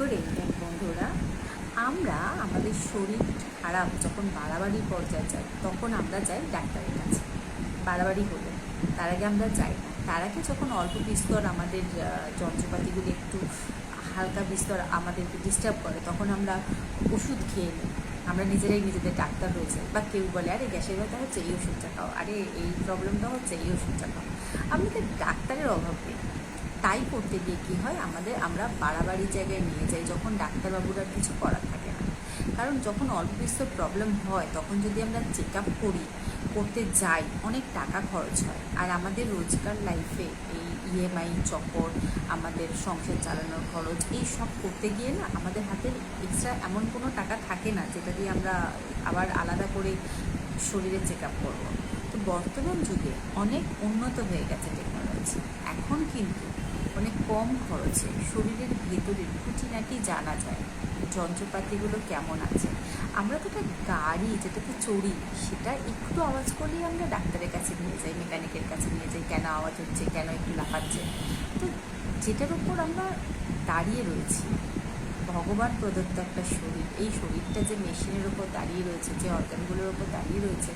Good evening বন্ধুরা। আমরা আমাদের শরীর খারাপ যখন বাড়াবাড়ি পর্যায়ে যায় তখন আমরা যাই ডাক্তারের কাছে। বাড়াবাড়ি হলে তার আগে আমরা যাই না। তার আগে যখন অল্প বিস্তর আমাদের যন্ত্রপাতিগুলি একটু হালকা বিস্তর আমাদেরকে ডিস্টার্ব করে তখন আমরা ওষুধ খেয়ে নিই। আমরা নিজেরাই নিজেদের ডাক্তার রয়েছে, বা কেউ বলে আরে গ্যাসের ব্যথা হচ্ছে এই ওষুধটা খাও, আরে এই প্রবলেমটা হচ্ছে এই ওষুধটা খাও। আমাদের ডাক্তারের অভাব নেই। তাই করতে গিয়ে কী হয়, আমরা বাড়াবাড়ি জায়গায় নিয়ে যাই যখন ডাক্তারবাবুর আর কিছু করার থাকে না। কারণ যখন অল্প বিস্তর প্রবলেম হয় তখন যদি আমরা চেক আপ করতে যাই অনেক টাকা খরচ হয়। আর আমাদের রোজকার লাইফে এই ইএমআই চক্কর, আমাদের সংসার চালানোর খরচ, এই সব করতে গিয়ে না আমাদের হাতে এক্সট্রা এমন কোনো টাকা থাকে না যেটা দিয়ে আমরা আবার আলাদা করে শরীরে চেক আপ করবো। তো বর্তমান যুগে অনেক উন্নত হয়ে গেছে টেকনোলজি। এখন কিন্তু অনেক কম খরচে শরীরের ভেতরের খুঁটিনাটি জানা যায়, যন্ত্রপাতিগুলো কেমন আছে। আমরা তো একটা গাড়ি যেটাতে চড়ি, সেটা একটু আওয়াজ করলেই আমরা ডাক্তারের কাছে নিয়ে যাই, মেকানিকের কাছে নিয়ে যাই, কেন আওয়াজ হচ্ছে, কেন একটু লাফাচ্ছে। তো যেটার উপর আমরা দাঁড়িয়ে রয়েছি, ভগবান প্রদত্ত একটা শরীর, এই শরীরটা যে মেশিনের ওপর দাঁড়িয়ে রয়েছে, যে অর্গানগুলোর ওপর দাঁড়িয়ে রয়েছে,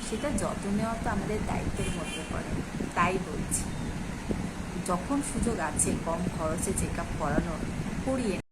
সেটা যত্ন নেওয়া তো আমাদের দায়িত্বের মধ্যে পড়ে। তাই বলছি, যখন সুযোগ আছে কম খরচে চেক আপ করানোর, করিয়ে